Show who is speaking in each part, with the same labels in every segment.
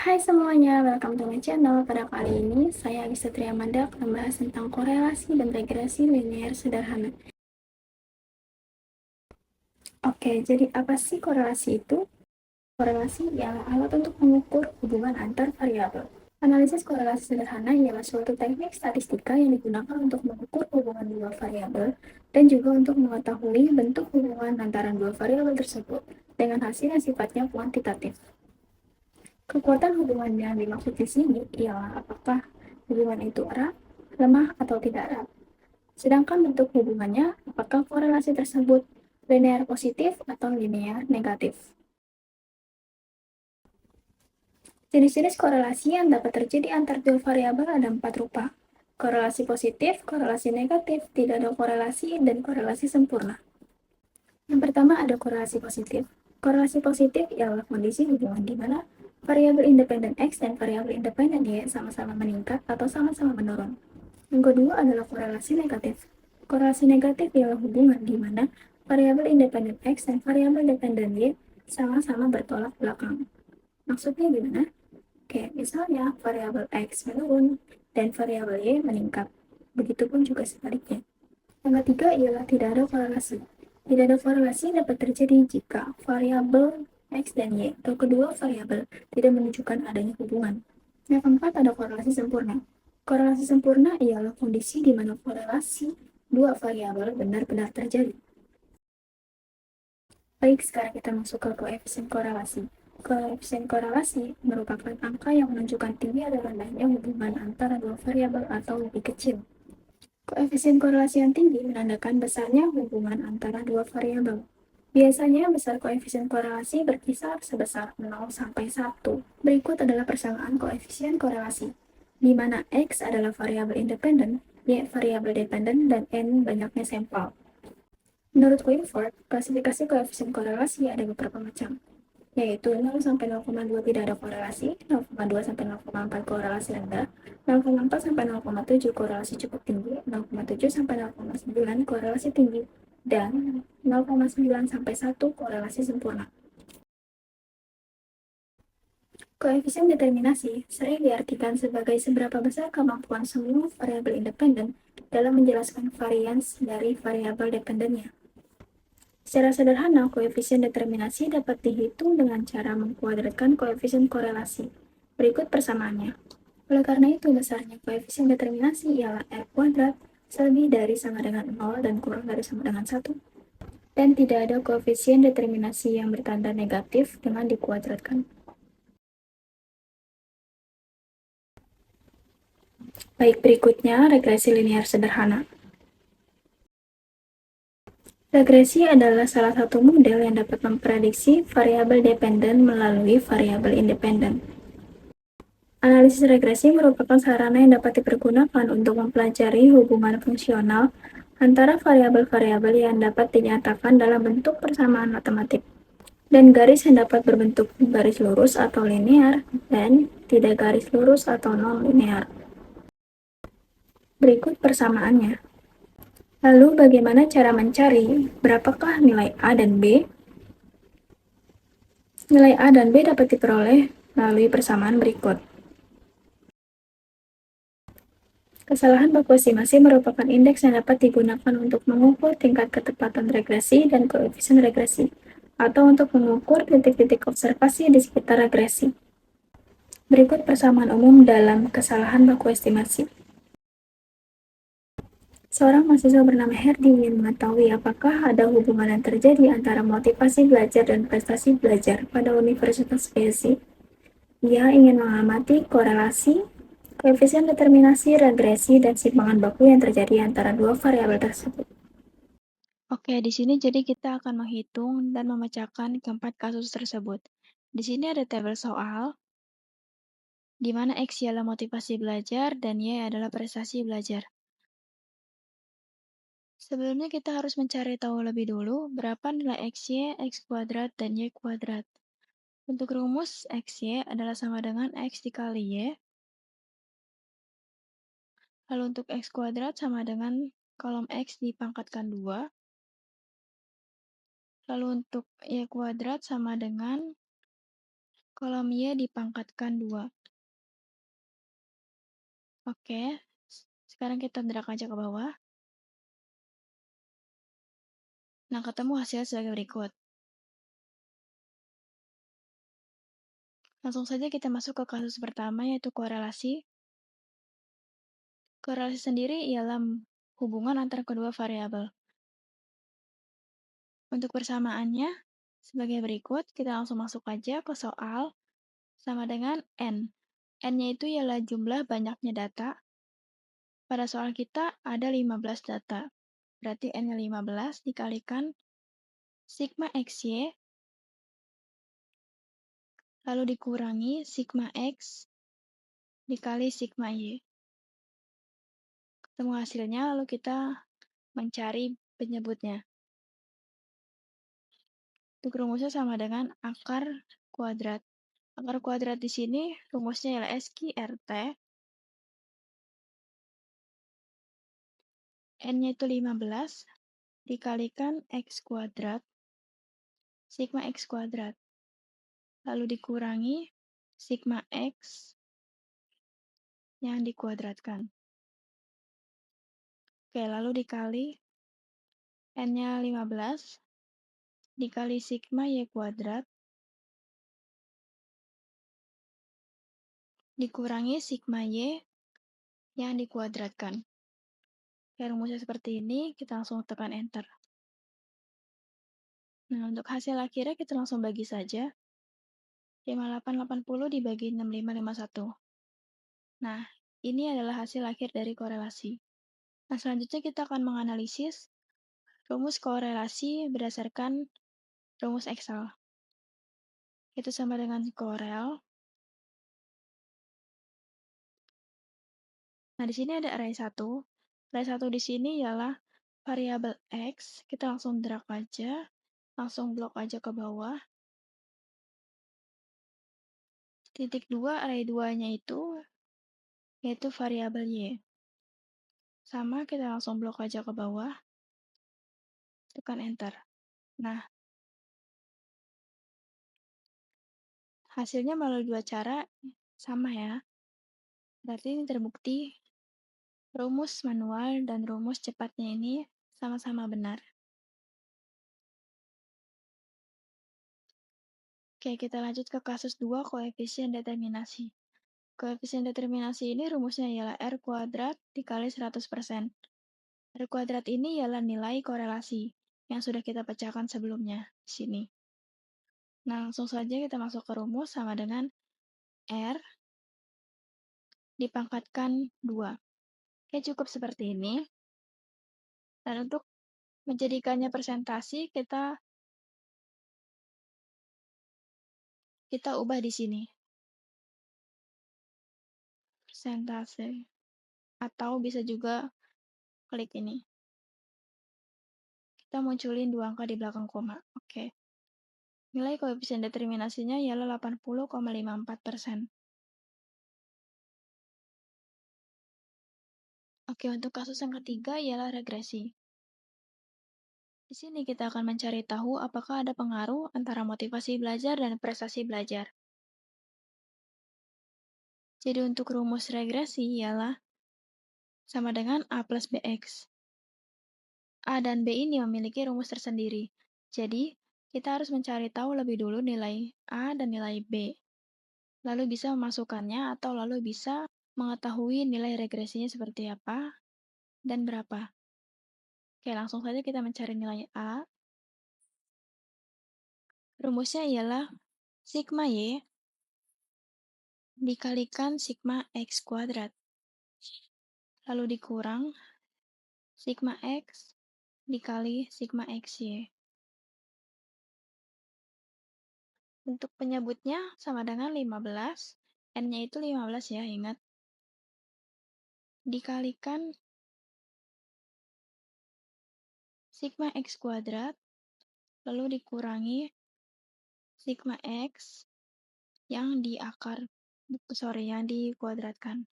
Speaker 1: Hai semuanya, welcome to my channel. Pada kali ini, saya Agista Triamanda akan membahas tentang korelasi dan regresi linear sederhana. Oke, jadi apa sih korelasi itu? Korelasi ialah alat untuk mengukur hubungan antar variabel. Analisis korelasi sederhana ialah suatu teknik statistika yang digunakan untuk mengukur hubungan dua variabel dan juga untuk mengetahui bentuk hubungan antara dua variabel tersebut dengan hasil yang sifatnya kuantitatif. Kekuatan hubungan yang dimaksud di sini ialah apakah hubungan itu erat, lemah, atau tidak erat. Sedangkan bentuk hubungannya, apakah korelasi tersebut linear positif atau linear negatif. Jenis-jenis korelasi yang dapat terjadi antar dua variabel ada 4 rupa. Korelasi positif, korelasi negatif, tidak ada korelasi, dan korelasi sempurna. Yang pertama ada korelasi positif. Korelasi positif ialah kondisi hubungan di mana variabel independen X dan variabel independen Y sama-sama meningkat atau sama-sama menurun. Yang kedua adalah korelasi negatif. Korelasi negatif ialah hubungan di mana variabel independen X dan variabel dependen Y sama-sama bertolak belakang. Maksudnya gimana? Kayak misalnya variabel X menurun dan variabel Y meningkat. Begitupun juga sebaliknya. Yang ketiga ialah tidak ada korelasi. Tidak ada korelasi dapat terjadi jika variabel X dan Y atau kedua variabel tidak menunjukkan adanya hubungan. Yang keempat ada korelasi sempurna. Korelasi sempurna ialah kondisi di mana korelasi dua variabel benar-benar terjadi. Baik, sekarang kita masuk ke koefisien korelasi. Koefisien korelasi merupakan angka yang menunjukkan tinggi atau rendahnya hubungan antara dua variabel atau lebih kecil. Koefisien korelasi yang tinggi menandakan besarnya hubungan antara dua variabel. Biasanya besar koefisien korelasi berkisar sebesar 0 sampai 1. Berikut adalah persamaan koefisien korelasi, di mana X adalah variabel independen, Y variabel dependen, dan N banyaknya sampel. Menurut Weinfurt, klasifikasi koefisien korelasi ada beberapa macam, yaitu 0 sampai 0,2 tidak ada korelasi, 0,2 sampai 0,4 korelasi rendah, 0,4 sampai 0,7 korelasi cukup tinggi, 0,7 sampai 0,9 korelasi tinggi, dan 0,9 sampai 1 korelasi sempurna. Koefisien determinasi sering diartikan sebagai seberapa besar kemampuan semua variabel independen dalam menjelaskan varians dari variabel dependennya. Secara sederhana, koefisien determinasi dapat dihitung dengan cara mengkuadratkan koefisien korelasi. Berikut persamaannya. Oleh karena itu, besarnya koefisien determinasi ialah R kuadrat selebih dari sama dengan 0 dan kurang dari sama dengan 1. Dan tidak ada koefisien determinasi yang bertanda negatif dengan dikuadratkan. Baik, berikutnya regresi linear sederhana. Regresi adalah salah satu model yang dapat memprediksi variabel dependen melalui variabel independen. Analisis regresi merupakan sarana yang dapat dipergunakan untuk mempelajari hubungan fungsional antara variabel-variabel yang dapat dinyatakan dalam bentuk persamaan matematik, dan garis yang dapat berbentuk garis lurus atau linear dan tidak garis lurus atau non-linear. Berikut persamaannya. Lalu bagaimana cara mencari berapakah nilai A dan B? Nilai A dan B dapat diperoleh melalui persamaan berikut. Kesalahan baku estimasi merupakan indeks yang dapat digunakan untuk mengukur tingkat ketepatan regresi dan koefisien regresi, atau untuk mengukur titik-titik observasi di sekitar regresi. Berikut persamaan umum dalam kesalahan baku estimasi. Seorang mahasiswa bernama Herdi ingin mengetahui apakah ada hubungan yang terjadi antara motivasi belajar dan prestasi belajar pada Universitas BSI. Ia ingin mengamati korelasi, koefisien determinasi, regresi, dan simpangan baku yang terjadi antara dua variabel tersebut. Oke, di sini jadi kita akan menghitung dan memecahkan keempat kasus tersebut. Di sini ada tabel soal, di mana X ialah motivasi belajar dan Y adalah prestasi belajar. Sebelumnya kita harus mencari tahu lebih dulu berapa nilai XY, X kuadrat, dan Y kuadrat. Untuk rumus, XY adalah sama dengan X dikali Y. Lalu untuk X kuadrat sama dengan kolom X dipangkatkan 2. Lalu untuk Y kuadrat sama dengan Kolom Y dipangkatkan 2. Oke, sekarang kita drag aja ke bawah. Nah, ketemu hasil sebagai berikut. Langsung saja kita masuk ke kasus pertama, yaitu korelasi. Korelasi sendiri ialah hubungan antara kedua variabel. Untuk persamaannya, sebagai berikut, kita langsung masuk aja ke soal sama dengan N. N-nya itu ialah jumlah banyaknya data. Pada soal kita ada 15 data. Berarti N-nya 15 dikalikan sigma XY, lalu dikurangi sigma X dikali sigma Y. Ketemu hasilnya, lalu kita mencari penyebutnya. Untuk rumusnya sama dengan akar kuadrat. Akar kuadrat di sini rumusnya ialah SQRT. N-nya itu 15 dikalikan X kuadrat sigma X kuadrat. Lalu dikurangi sigma X yang dikuadratkan. Oke, lalu dikali N-nya 15 dikali sigma Y kuadrat dikurangi sigma Y yang dikuadratkan. Oke, rumusnya seperti ini, kita langsung tekan enter. Nah, untuk hasil akhirnya kita langsung bagi saja. 5880 dibagi 6551. Nah, ini adalah hasil akhir dari korelasi. Nah, selanjutnya kita akan menganalisis rumus korelasi berdasarkan rumus Excel. Itu sama dengan korel. Nah, di sini ada array 1. Array 1 di sini ialah variabel X. Kita langsung drag aja, langsung blok aja ke bawah. Titik 2, array 2-nya itu yaitu variabel Y. Sama, kita langsung blok aja ke bawah, tekan enter. Nah, hasilnya melalui dua cara sama ya. Berarti ini terbukti rumus manual dan rumus cepatnya ini sama-sama benar. Oke, kita lanjut ke kasus 2, koefisien determinasi. Koefisien determinasi ini rumusnya ialah R kuadrat dikali 100%. R kuadrat ini ialah nilai korelasi yang sudah kita pecahkan sebelumnya di sini. Nah, langsung saja kita masuk ke rumus sama dengan R dipangkatkan 2. Oke, cukup seperti ini. Dan untuk menjadikannya persentase, kita ubah di sini. Persentase. Atau bisa juga klik ini. Kita munculin dua angka di belakang koma. Oke. Nilai koefisien determinasinya ialah 80,54%. Oke, untuk kasus yang ketiga ialah regresi. Di sini kita akan mencari tahu apakah ada pengaruh antara motivasi belajar dan prestasi belajar. Jadi untuk rumus regresi ialah sama dengan A plus BX. A dan B ini memiliki rumus tersendiri. Jadi, kita harus mencari tahu lebih dulu nilai A dan nilai B. Lalu bisa memasukkannya atau lalu bisa mengetahui nilai regresinya seperti apa dan berapa. Oke, langsung saja kita mencari nilai A. Rumusnya ialah sigma Y dikalikan sigma X kuadrat. Lalu dikurang sigma X dikali sigma XY. Untuk penyebutnya sama dengan 15. N-nya itu 15 ya, ingat. Dikalikan sigma X kuadrat, lalu dikurangi sigma X yang yang dikuadratkan.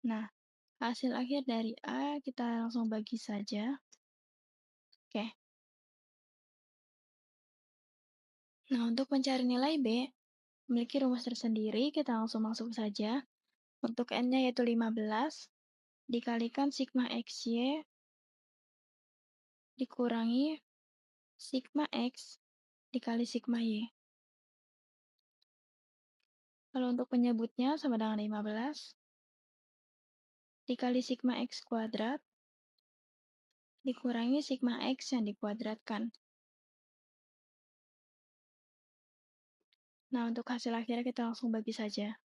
Speaker 1: Nah, hasil akhir dari A kita langsung bagi saja. Oke. Nah, untuk mencari nilai B, memiliki rumus tersendiri, kita langsung masuk saja. Untuk N-nya yaitu 15, dikalikan sigma XY dikurangi sigma X dikali sigma Y. Lalu untuk penyebutnya sama dengan 15 dikali sigma X kuadrat dikurangi sigma X yang dikuadratkan. Nah, untuk hasil akhirnya kita langsung bagi saja.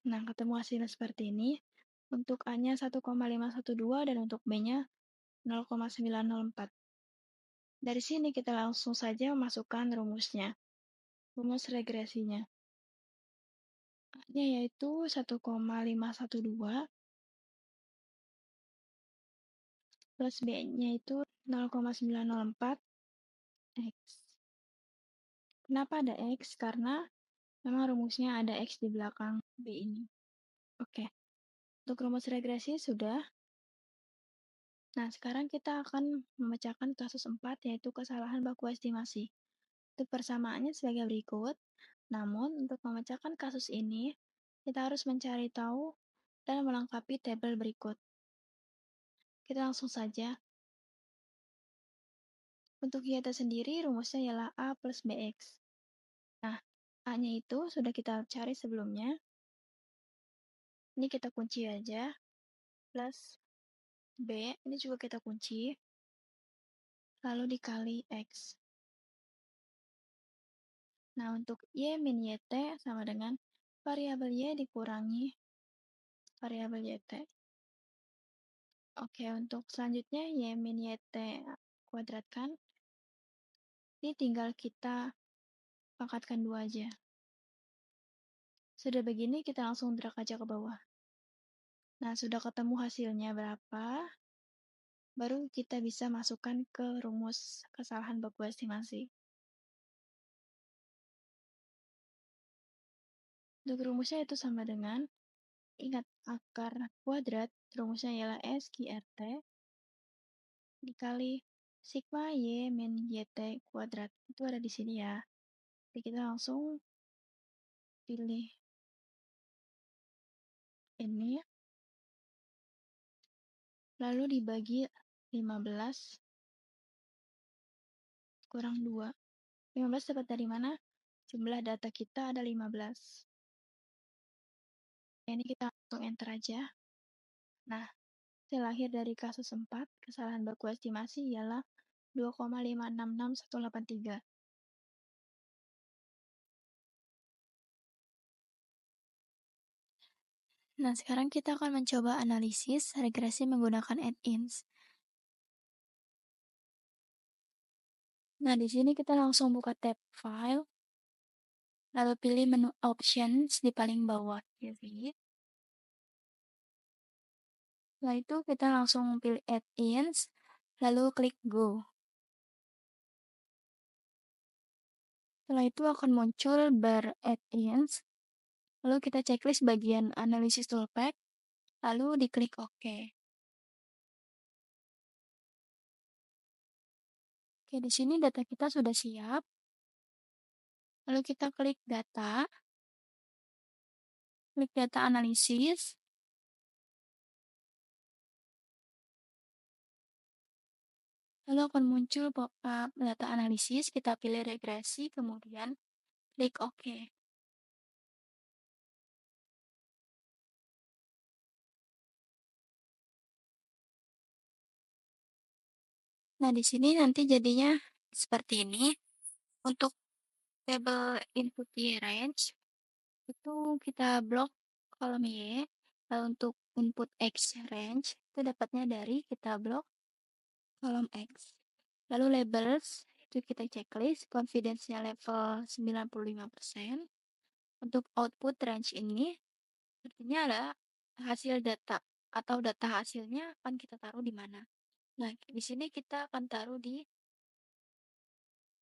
Speaker 1: Nah, ketemu hasilnya seperti ini. Untuk A-nya 1,512 dan untuk B-nya 0,904. Dari sini kita langsung saja memasukkan rumusnya. Rumus regresinya. A-nya yaitu 1,512 plus B-nya itu 0,904 X. Kenapa ada X? Karena memang rumusnya ada X di belakang B ini. Oke, untuk rumus regresi sudah. Nah, sekarang kita akan memecahkan kasus 4, yaitu kesalahan baku estimasi. Untuk persamaannya sebagai berikut. Namun, untuk memecahkan kasus ini, kita harus mencari tahu dan melengkapi tabel berikut. Kita langsung saja. Untuk Y sendiri, rumusnya ialah A plus BX. Nah, A-nya itu sudah kita cari sebelumnya. Ini kita kunci aja. Plus B, ini juga kita kunci. Lalu dikali X. Nah, untuk Y min YT sama dengan variabel Y dikurangi variabel YT. Oke, untuk selanjutnya Y min YT kuadratkan. Ini tinggal kita pangkatkan 2 aja. Sudah begini, kita langsung drag aja ke bawah. Nah, sudah ketemu hasilnya berapa, baru kita bisa masukkan ke rumus kesalahan baku estimasi. Untuk rumusnya itu sama dengan, ingat akar kuadrat, rumusnya ialah SQRT dikali sigma Y min YT kuadrat. Itu ada di sini ya. Jadi kita langsung pilih ini, lalu dibagi 15 kurang 2. 15 dapat dari mana? Jumlah data kita ada 15. Ini kita langsung enter aja. Nah, hasil akhir dari kasus 4, kesalahan baku estimasi ialah 2,566183. Nah, sekarang kita akan mencoba analisis regresi menggunakan add-ins. Nah, di sini kita langsung buka tab File, lalu pilih menu Options di paling bawah kiri. Setelah itu kita langsung pilih Add-ins, lalu klik Go. Setelah itu akan muncul bar Add-ins, lalu kita checklist bagian Analisis Toolpath, lalu diklik OK. Oke, di sini data kita sudah siap. Lalu kita klik data analisis. Lalu akan muncul pop-up data analisis, kita pilih regresi, kemudian klik OK. Nah, di sini nanti jadinya seperti ini. Untuk tabel input Y range, itu kita blok kolom Y. Lalu untuk input X range, itu dapatnya dari kita blok kolom X. Lalu labels, itu kita checklist, confidence-nya level 95%. Untuk output range ini, artinya ada hasil data atau data hasilnya akan kita taruh di mana. Nah, di sini kita akan taruh di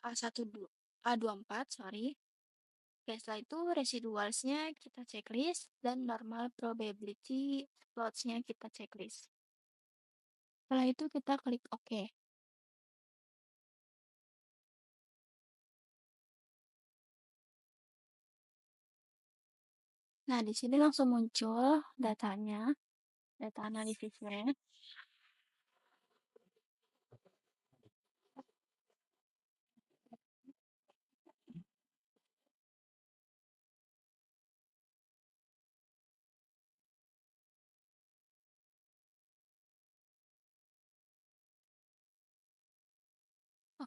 Speaker 1: A24, sorry. Oke, setelah itu residualsnya kita checklist dan normal probability plots-nya kita checklist. Setelah itu kita klik OK.
Speaker 2: Nah, di sini langsung muncul datanya, data analisisnya.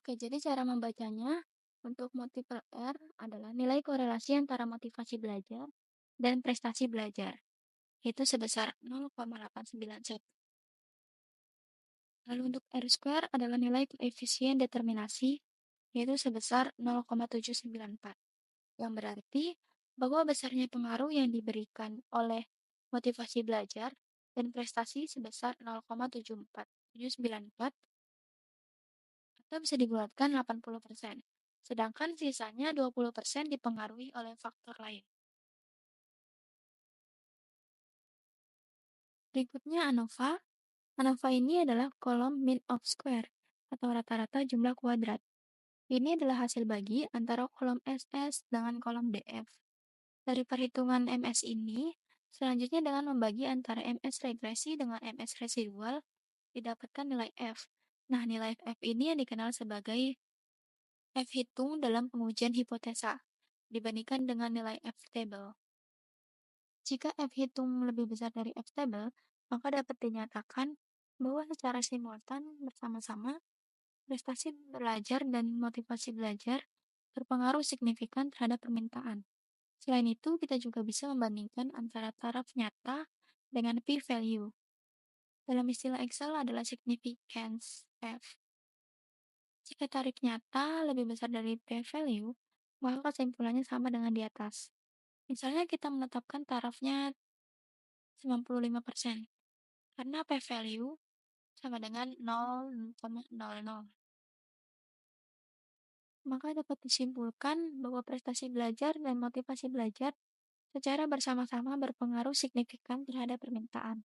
Speaker 2: Oke, jadi cara membacanya untuk multiple R adalah nilai korelasi antara motivasi belajar dan prestasi belajar. Itu sebesar 0,891. Lalu untuk R square adalah nilai koefisien determinasi, yaitu sebesar 0,794. Yang berarti bahwa besarnya pengaruh yang diberikan oleh motivasi belajar dan prestasi sebesar 0,74794 atau bisa dibulatkan 80%. Sedangkan sisanya 20% dipengaruhi oleh faktor lain. Berikutnya ANOVA. ANOVA ini adalah kolom mean of square atau rata-rata jumlah kuadrat. Ini adalah hasil bagi antara kolom SS dengan kolom DF. Dari perhitungan MS ini, selanjutnya dengan membagi antara MS regresi dengan MS residual, didapatkan nilai F. Nah, nilai F ini yang dikenal sebagai F hitung dalam pengujian hipotesa, dibandingkan dengan nilai F table. Jika F hitung lebih besar dari F table, maka dapat dinyatakan bahwa secara simultan bersama-sama, prestasi belajar dan motivasi belajar berpengaruh signifikan terhadap permintaan. Selain itu, kita juga bisa membandingkan antara taraf nyata dengan p-value. Dalam istilah Excel adalah significance F. Jika tarif nyata lebih besar dari p-value, maka kesimpulannya sama dengan di atas. Misalnya kita menetapkan tarafnya 95%, karena p-value sama dengan 0,00. Maka dapat disimpulkan bahwa prestasi belajar dan motivasi belajar secara bersama-sama berpengaruh signifikan terhadap permintaan.